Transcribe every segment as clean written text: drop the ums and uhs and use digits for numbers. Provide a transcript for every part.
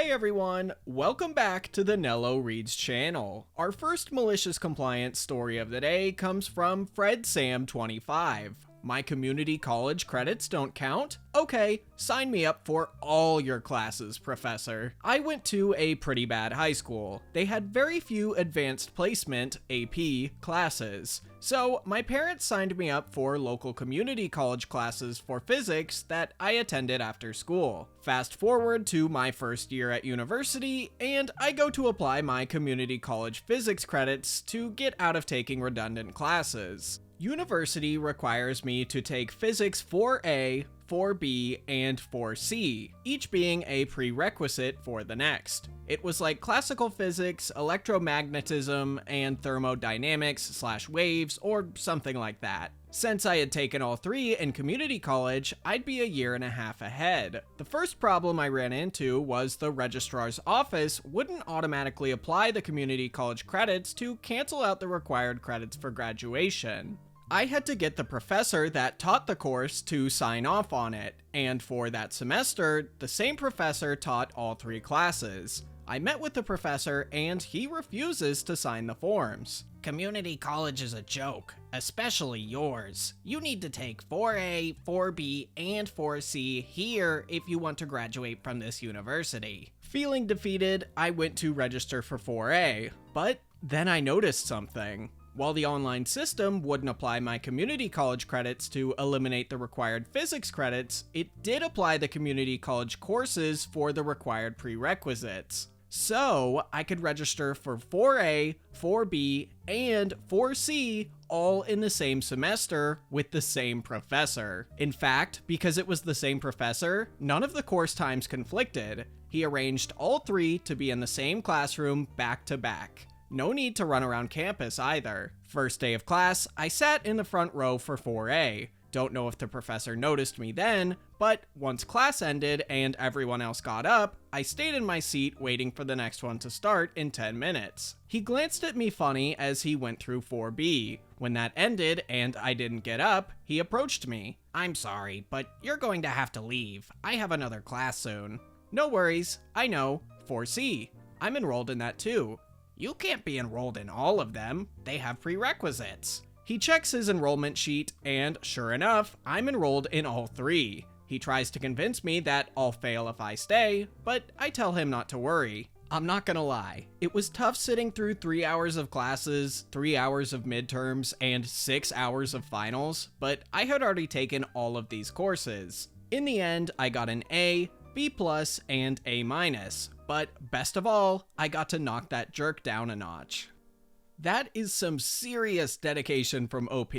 Hey everyone, welcome back to the Nello Reads channel. Our first malicious compliance story of the day comes from FredSam25. My community college credits don't count? Okay, sign me up for all your classes, professor. I went to a pretty bad high school. They had very few advanced placement, AP, classes. So my parents signed me up for local community college classes for physics that I attended after school. Fast forward to my first year at university, and I go to apply my community college physics credits to get out of taking redundant classes. University requires me to take Physics 4A, 4B, and 4C, each being a prerequisite for the next. It was like classical physics, electromagnetism, and thermodynamics/waves, or something like that. Since I had taken all three in community college, I'd be a year and a half ahead. The first problem I ran into was the registrar's office wouldn't automatically apply the community college credits to cancel out the required credits for graduation. I had to get the professor that taught the course to sign off on it, and for that semester, the same professor taught all three classes. I met with the professor and he refuses to sign the forms. Community college is a joke, especially yours. You need to take 4A, 4B, and 4C here if you want to graduate from this university. Feeling defeated, I went to register for 4A, but then I noticed something. While the online system wouldn't apply my community college credits to eliminate the required physics credits, it did apply the community college courses for the required prerequisites. So I could register for 4A, 4B, and 4C all in the same semester with the same professor. In fact, because it was the same professor, none of the course times conflicted. He arranged all three to be in the same classroom back to back. No need to run around campus either. First day of class, I sat in the front row for 4A. Don't know if the professor noticed me then, but once class ended and everyone else got up, I stayed in my seat waiting for the next one to start in 10 minutes. He glanced at me funny as he went through 4B. When that ended and I didn't get up, he approached me. "I'm sorry, but you're going to have to leave. I have another class soon." "No worries, I know, 4C. I'm enrolled in that too." "You can't be enrolled in all of them. They have prerequisites." He checks his enrollment sheet, and sure enough, I'm enrolled in all three. He tries to convince me that I'll fail if I stay, but I tell him not to worry. I'm not gonna lie, it was tough sitting through 3 hours of classes, 3 hours of midterms, and 6 hours of finals, but I had already taken all of these courses. In the end, I got an A, B+, and A-, but best of all, I got to knock that jerk down a notch. That is some serious dedication from OP.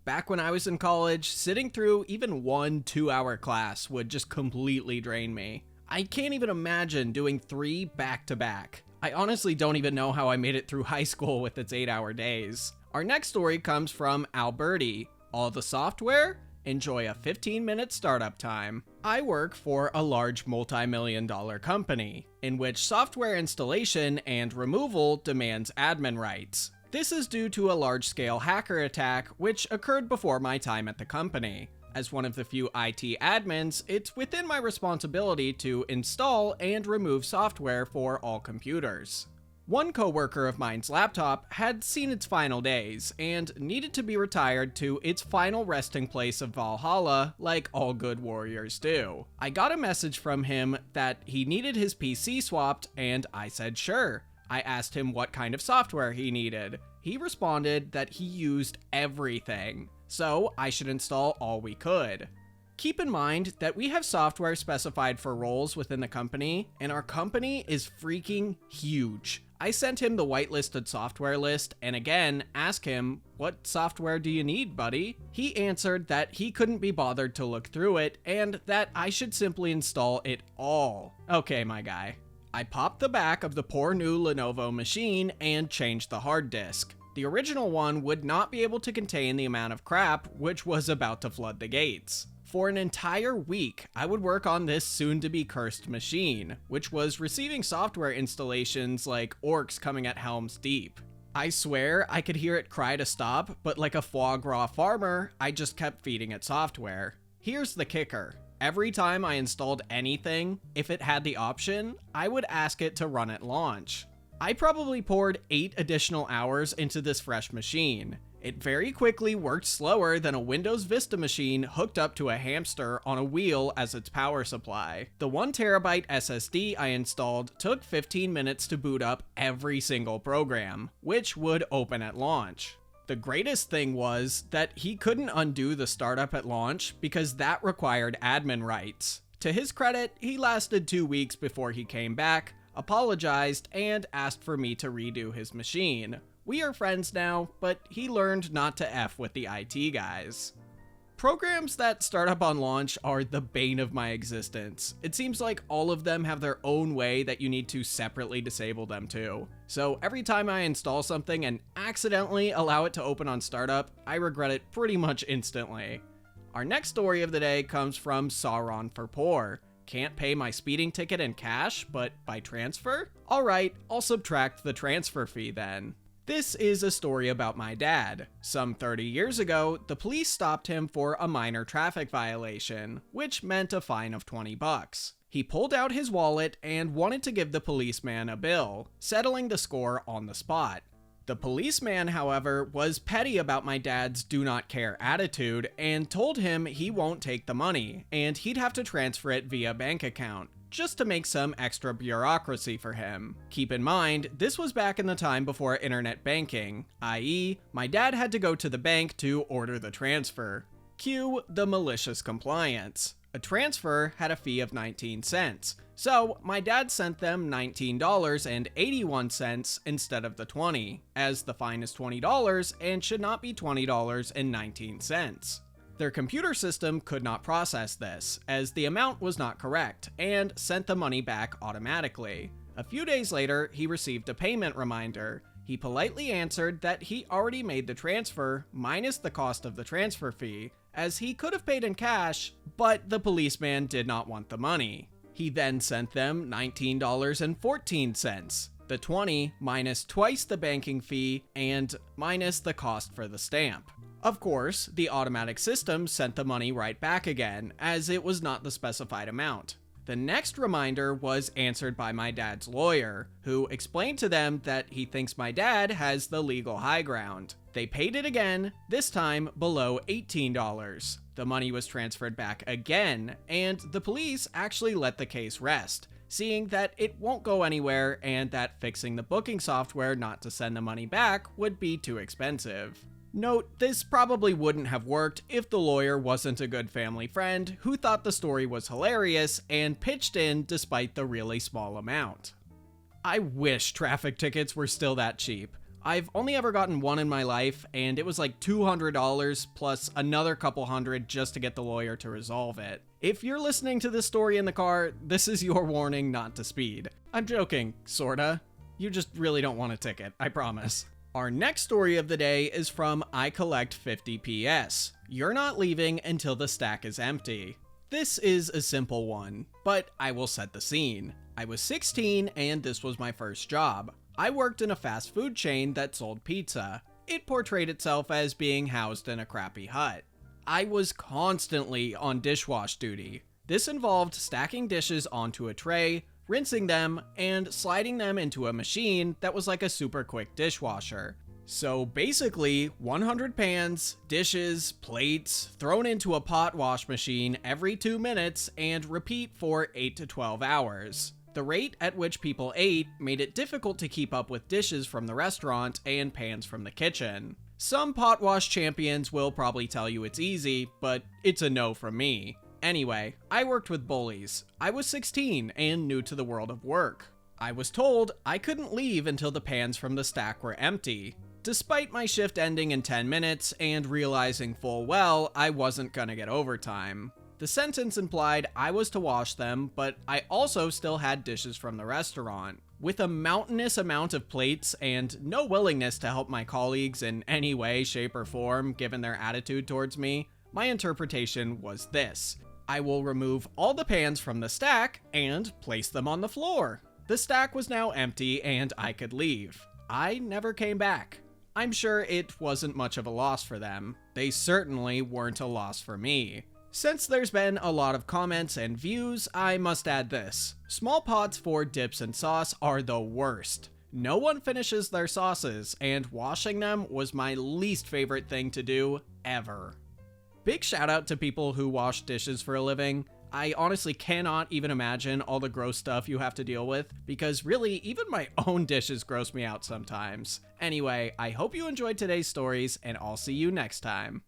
Back when I was in college, sitting through even 1 2-hour class would just completely drain me. I can't even imagine doing 3 back-to-back. I honestly don't even know how I made it through high school with its 8-hour days. Our next story comes from Alberti. All the software? Enjoy a 15-minute startup time. I work for a large multi-million-dollar company, in which software installation and removal demands admin rights. This is due to a large-scale hacker attack which occurred before my time at the company. As one of the few IT admins, it's within my responsibility to install and remove software for all computers. One coworker of mine's laptop had seen its final days and needed to be retired to its final resting place of Valhalla like all good warriors do. I got a message from him that he needed his PC swapped and I said sure. I asked him what kind of software he needed. He responded that he used everything, so I should install all we could. Keep in mind that we have software specified for roles within the company, and our company is freaking huge. I sent him the whitelisted software list and again asked him, "What software do you need, buddy?" He answered that he couldn't be bothered to look through it and that I should simply install it all. Okay, my guy. I popped the back of the poor new Lenovo machine and changed the hard disk. The original one would not be able to contain the amount of crap which was about to flood the gates. For an entire week, I would work on this soon-to-be cursed machine, which was receiving software installations like orcs coming at Helm's Deep. I swear I could hear it cry to stop, but like a foie gras farmer, I just kept feeding it software. Here's the kicker. every time I installed anything, if it had the option, I would ask it to run at launch. I probably poured 8 additional hours into this fresh machine. It very quickly worked slower than a Windows Vista machine hooked up to a hamster on a wheel as its power supply. The 1TB SSD I installed took 15 minutes to boot up every single program, which would open at launch. The greatest thing was that he couldn't undo the startup at launch because that required admin rights. To his credit, he lasted 2 weeks before he came back, apologized, and asked for me to redo his machine. We are friends now, but he learned not to F with the IT guys. Programs that start up on launch are the bane of my existence. It seems like all of them have their own way that you need to separately disable them too. So every time I install something and accidentally allow it to open on startup, I regret it pretty much instantly. Our next story of the day comes from Sauron for Poor. Can't pay my speeding ticket in cash, but by transfer? Alright, I'll subtract the transfer fee then. This is a story about my dad. Some 30 years ago, the police stopped him for a minor traffic violation, which meant a fine of $20. He pulled out his wallet and wanted to give the policeman a bill, settling the score on the spot. The policeman, however, was petty about my dad's do not care attitude and told him he won't take the money, and he'd have to transfer it via bank account, just to make some extra bureaucracy for him. Keep in mind, this was back in the time before internet banking, i.e., my dad had to go to the bank to order the transfer. Cue the malicious compliance. A transfer had a fee of 19 cents, so my dad sent them $19.81 instead of the 20, as the fine is $20 and should not be $20.19. Their computer system could not process this, as the amount was not correct, and sent the money back automatically. A few days later, he received a payment reminder. He politely answered that he already made the transfer minus the cost of the transfer fee, as he could have paid in cash, but the policeman did not want the money. He then sent them $19.14, the 20 minus twice the banking fee and minus the cost for the stamp. Of course, the automatic system sent the money right back again, as it was not the specified amount. The next reminder was answered by my dad's lawyer, who explained to them that he thinks my dad has the legal high ground. They paid it again, this time below $18. The money was transferred back again, and the police actually let the case rest, seeing that it won't go anywhere and that fixing the booking software not to send the money back would be too expensive. Note, this probably wouldn't have worked if the lawyer wasn't a good family friend who thought the story was hilarious and pitched in despite the really small amount. I wish traffic tickets were still that cheap. I've only ever gotten one in my life, and it was like $200 plus another couple hundred just to get the lawyer to resolve it. If you're listening to this story in the car, this is your warning not to speed. I'm joking, sorta. You just really don't want a ticket, I promise. Our next story of the day is from I Collect 50 PS. You're not leaving until the stack is empty. This is a simple one, but I will set the scene. I was 16 and this was my first job. I worked in a fast food chain that sold pizza. It portrayed itself as being housed in a crappy hut. I was constantly on dishwash duty. This involved stacking dishes onto a tray, rinsing them, and sliding them into a machine that was like a super quick dishwasher. So basically, 100 pans, dishes, plates, thrown into a pot wash machine every 2 minutes and repeat for 8 to 12 hours. The rate at which people ate made it difficult to keep up with dishes from the restaurant and pans from the kitchen. Some pot wash champions will probably tell you it's easy, but it's a no from me. Anyway, I worked with bullies. I was 16 and new to the world of work. I was told I couldn't leave until the pans from the stack were empty. Despite my shift ending in 10 minutes and realizing full well I wasn't gonna get overtime. The sentence implied I was to wash them, but I also still had dishes from the restaurant. With a mountainous amount of plates and no willingness to help my colleagues in any way, shape, or form given their attitude towards me, my interpretation was this. I will remove all the pans from the stack and place them on the floor. The stack was now empty and I could leave. I never came back. I'm sure it wasn't much of a loss for them. They certainly weren't a loss for me. Since there's been a lot of comments and views, I must add this. Small pots for dips and sauce are the worst. No one finishes their sauces, and washing them was my least favorite thing to do ever. Big shout out to people who wash dishes for a living. I honestly cannot even imagine all the gross stuff you have to deal with, because really, even my own dishes gross me out sometimes. Anyway, I hope you enjoyed today's stories, and I'll see you next time.